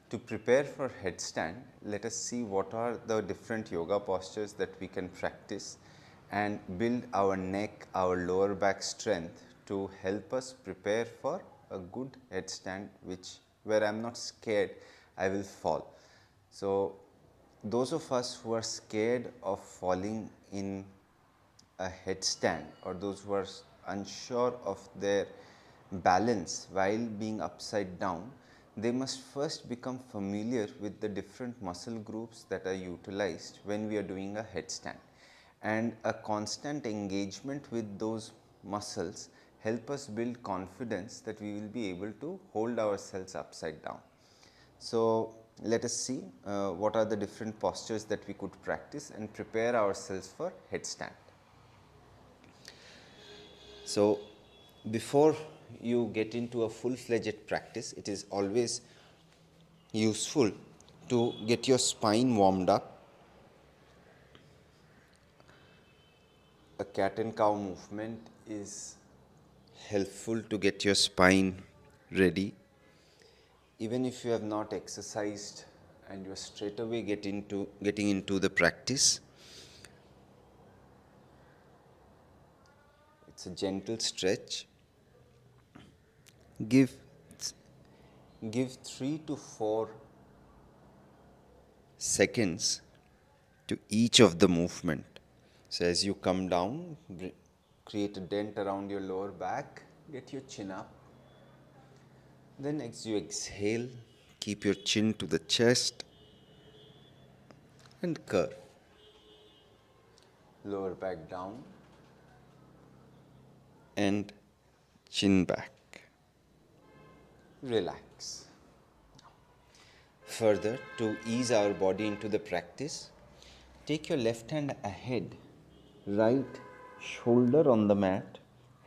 To prepare for headstand, let us see what are the different yoga postures that we can practice and build our neck, our lower back strength to help us prepare for a good headstand, where I am not scared I will fall. So, those of us who are scared of falling in a headstand, or those who are unsure of their balance while being upside down, they must first become familiar with the different muscle groups that are utilized when we are doing a headstand, and a constant engagement with those muscles help us build confidence that we will be able to hold ourselves upside down. So, let us see what are the different postures that we could practice and prepare ourselves for headstand. So, before you get into a full-fledged practice, it is always useful to get your spine warmed up. A cat and cow movement is helpful to get your spine ready. Even if you have not exercised and you are straight away getting into the practice, it's a gentle stretch. Give 3 to 4 seconds to each of the movement. So as you come down, create a dent around your lower back, get your chin up. Then as you exhale, keep your chin to the chest and curve. Lower back down and chin back. Relax. Further, to ease our body into the practice, take your left hand ahead, right shoulder on the mat,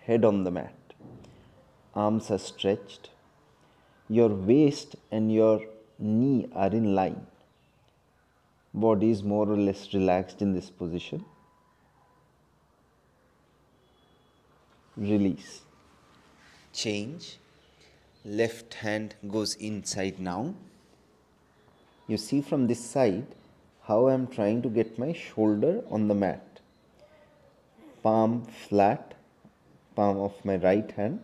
head on the mat. Arms are stretched. Your waist and your knee are in line. Body is more or less relaxed in this position. Release. Change. Left hand goes inside now. You see from this side how I am trying to get my shoulder on the mat. Palm flat, palm of my right hand.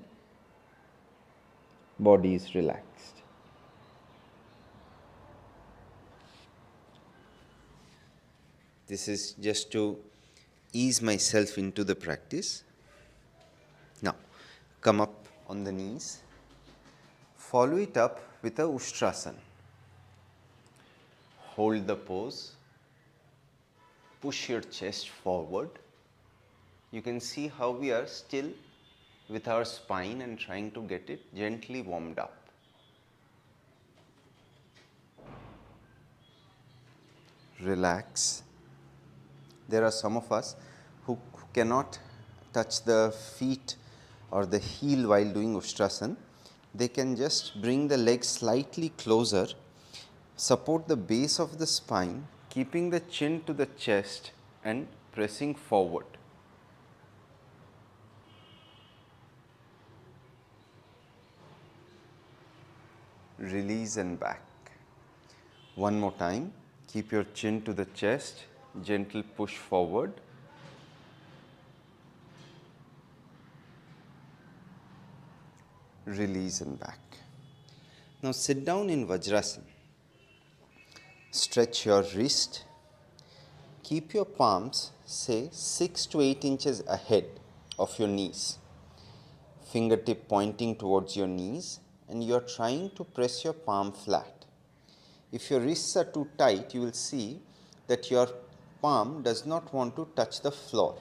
Body is relaxed. This is just to ease myself into the practice. Now, come up on the knees. Follow it up with a Ustrasana. Hold the pose. Push your chest forward. You can see how we are still with our spine and trying to get it gently warmed up. Relax. There are some of us who cannot touch the feet or the heel while doing Ustrasana. They can just bring the legs slightly closer, support the base of the spine, keeping the chin to the chest and pressing forward. Release and back. One more time. Keep your chin to the chest, gentle push forward. Release and back. Now sit down in Vajrasana. Stretch your wrist. Keep your palms, say 6 to 8 inches ahead of your knees. Fingertip pointing towards your knees, and you are trying to press your palm flat. If your wrists are too tight, you will see that your palm does not want to touch the floor.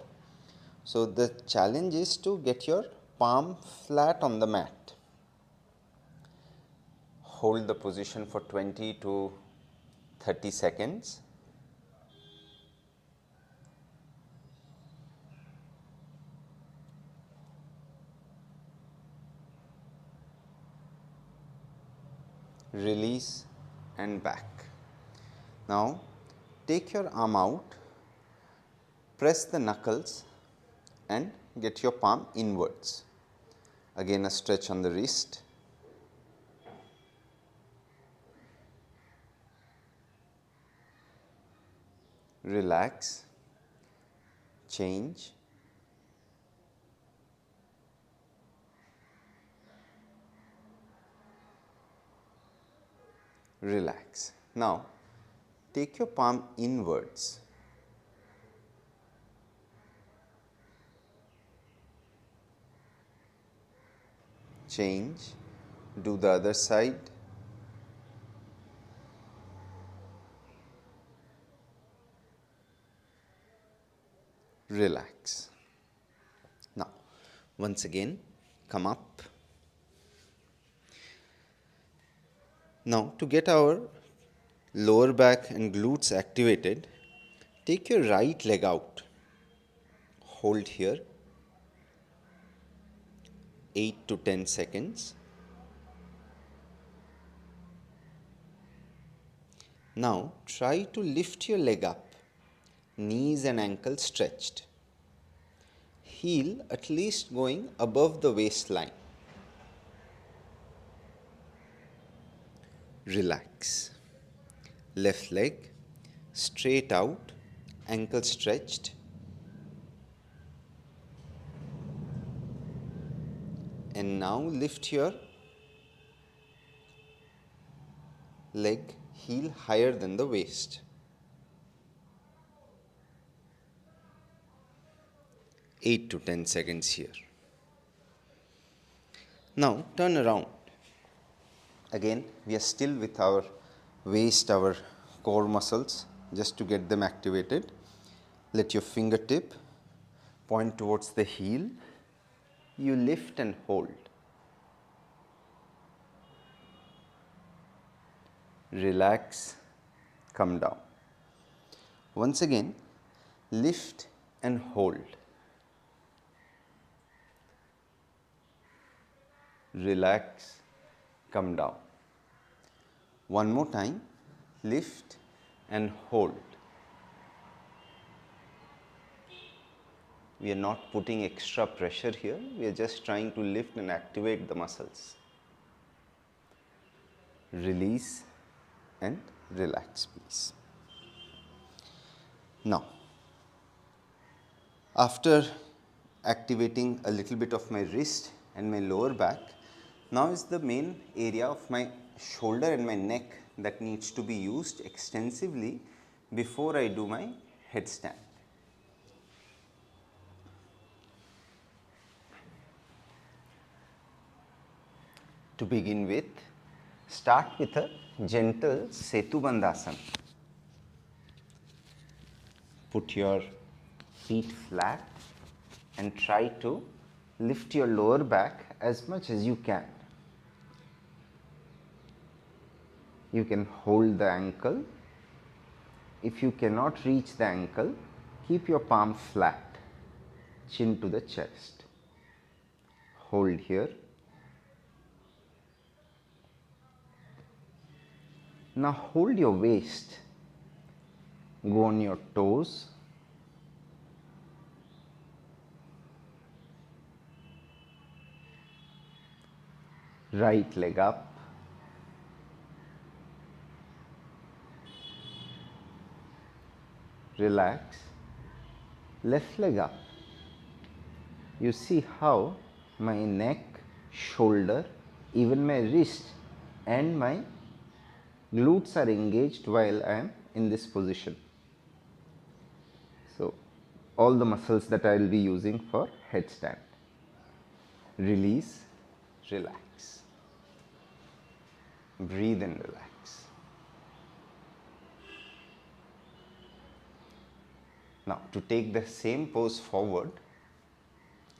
So the challenge is to get your palm flat on the mat. Hold the position for 20 to 30 seconds. Release and back. Now take your arm out, press the knuckles and get your palm inwards. Again a stretch on the wrist. relax, change, relax. Now, take your palm inwards. Change, do the other side. Relax. Now, once again, come up. Now, to get our lower back and glutes activated, take your right leg out. Hold here 8 to 10 seconds. Now, try to lift your leg up, knees and ankles stretched. Heel at least going above the waistline. Relax. Left leg straight out, ankle stretched. And now lift your leg, heel higher than the waist. 8 to 10 seconds here. Now turn around. Again, we are still with our waist, our core muscles, just to get them activated. Let your fingertip point towards the heel. You lift and hold. Relax, come down. Once again, lift and hold. Relax, come down. One more time, lift and hold. We are not putting extra pressure here, we are just trying to lift and activate the muscles. Release and relax, please. Now, after activating a little bit of my wrist and my lower back, now is the main area of my shoulder and my neck that needs to be used extensively before I do my headstand. To begin with, start with a gentle Setubandhasana. Put your feet flat and try to lift your lower back as much as you can. You can hold the ankle. If you cannot reach the ankle, keep your palm flat, chin to the chest. Hold here. Now hold your waist. Go on your toes. Right leg up. Relax. Left leg up. You see how my neck, shoulder, even my wrist and my glutes are engaged while I am in this position. So, all the muscles that I will be using for headstand. Release, relax. Breathe and relax. Now, to take the same pose forward,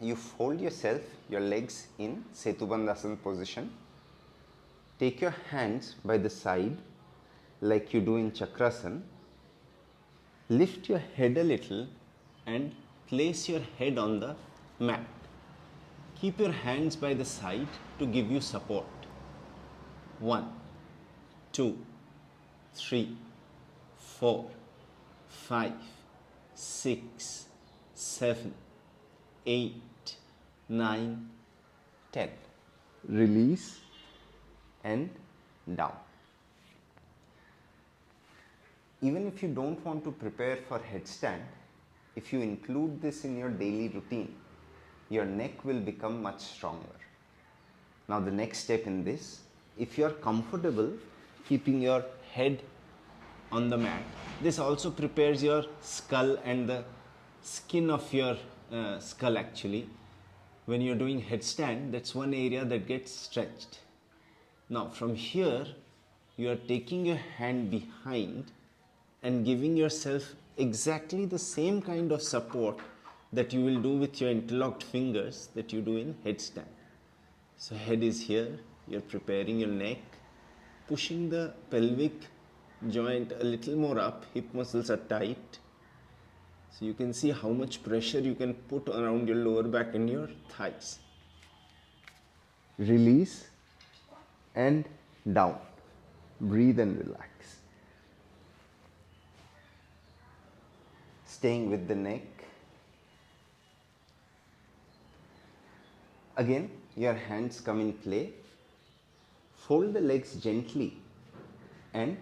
you fold yourself, your legs in Setubandhasana position. Take your hands by the side like you do in Chakrasana. Lift your head a little and place your head on the mat. Keep your hands by the side to give you support. 1, 2, 3, 4, 5, 6, 7, 8, 9, 10. Release and down. even if you don't want to prepare for headstand, if you include this in your daily routine, your neck will become much stronger. Now the next step in this, if you are comfortable keeping your head on the mat, this also prepares your skull and the skin of your skull actually. When you're doing headstand, that's one area that gets stretched. Now from here, you are taking your hand behind and giving yourself exactly the same kind of support that you will do with your interlocked fingers that you do in headstand. So head is here, you're preparing your neck, pushing the pelvic joint a little more up, hip muscles are tight. So you can see how much pressure you can put around your lower back and your thighs. Release and down. Breathe and relax. Staying with the neck. Again, your hands come in play. Fold the legs gently and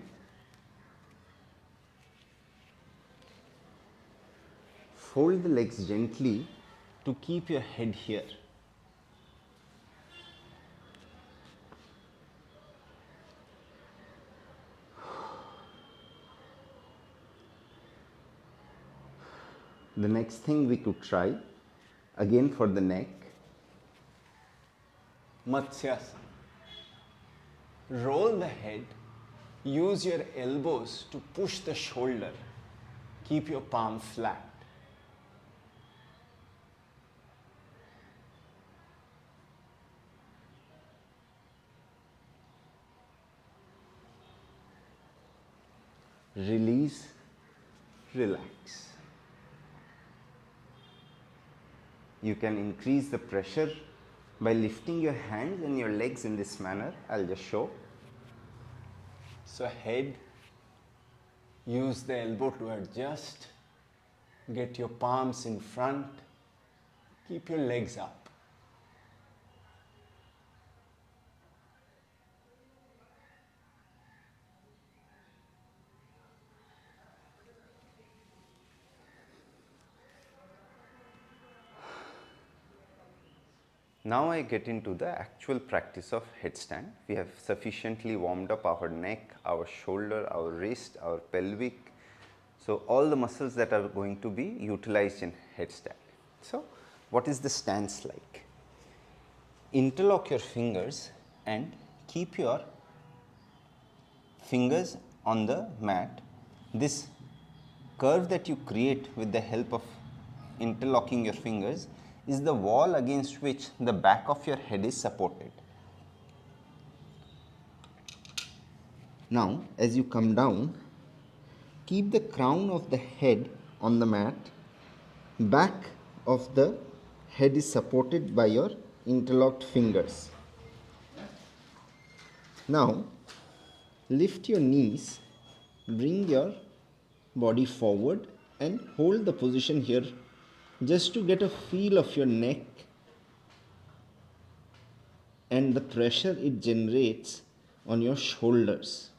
fold the legs gently to keep your head here. The next thing we could try, again for the neck, Matsyasana. Roll the head, use your elbows to push the shoulder, keep your palm flat. Release, relax. You can increase the pressure by lifting your hands and your legs in this manner. I'll just show. So head, use the elbow to adjust, get your palms in front, keep your legs up. Now I get into the actual practice of headstand. We have sufficiently warmed up our neck, our shoulder, our wrist, our pelvic. So all the muscles that are going to be utilized in headstand. So what is the stance like? Interlock your fingers and keep your fingers on the mat. This curve that you create with the help of interlocking your fingers is the wall against which the back of your head is supported. Now, as you come down, keep the crown of the head on the mat. Back of the head is supported by your interlocked fingers. Now, lift your knees, bring your body forward and hold the position here just to get a feel of your neck and the pressure it generates on your shoulders.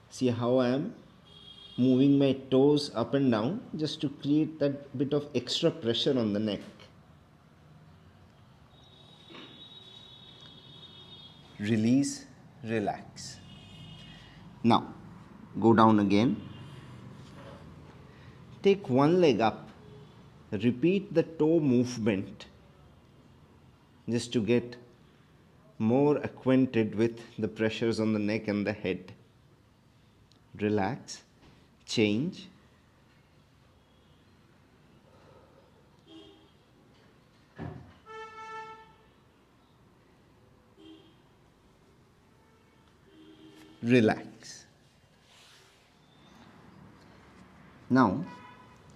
See how I am moving my toes up and down just to create that bit of extra pressure on the neck. Release, relax. Now, go down again. Take one leg up, repeat the toe movement just to get more acquainted with the pressures on the neck and the head. Relax, change. Relax. Now,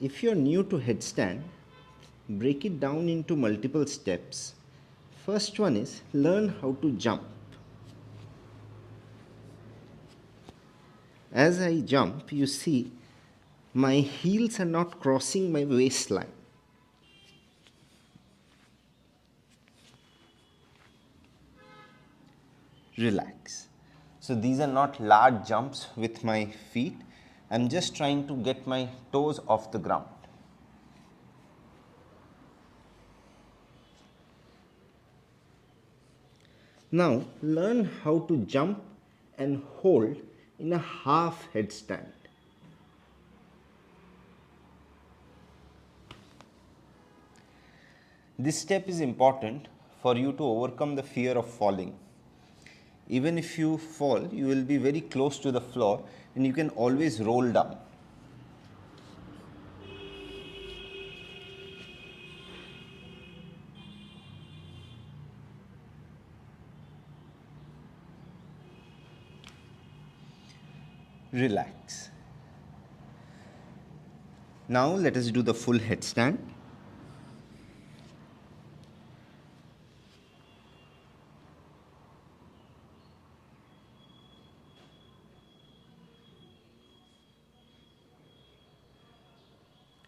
if you are new to headstand, break it down into multiple steps. First one is learn how to jump. As I jump, you see my heels are not crossing my waistline. Relax. So these are not large jumps with my feet. I'm just trying to get my toes off the ground. Now learn how to jump and hold in a half headstand. This step is important for you to overcome the fear of falling. Even if you fall, you will be very close to the floor and you can always roll down. Relax. Now let us do the full headstand.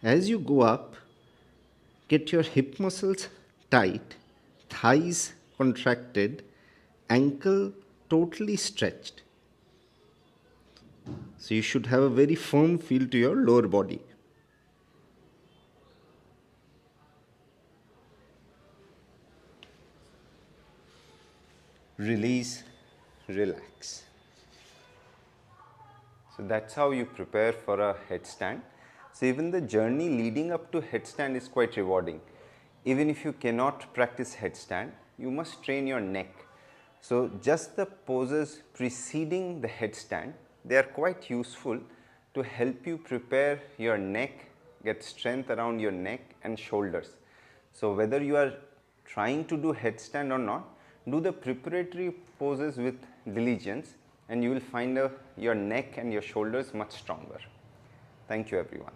As you go up, get your hip muscles tight, thighs contracted, ankle totally stretched. So you should have a very firm feel to your lower body. Release, relax. So that's how you prepare for a headstand. So even the journey leading up to headstand is quite rewarding. Even if you cannot practice headstand, you must train your neck. So just the poses preceding the headstand, they are quite useful to help you prepare your neck, get strength around your neck and shoulders. So whether you are trying to do headstand or not, do the preparatory poses with diligence and you will find your neck and your shoulders much stronger. Thank you everyone.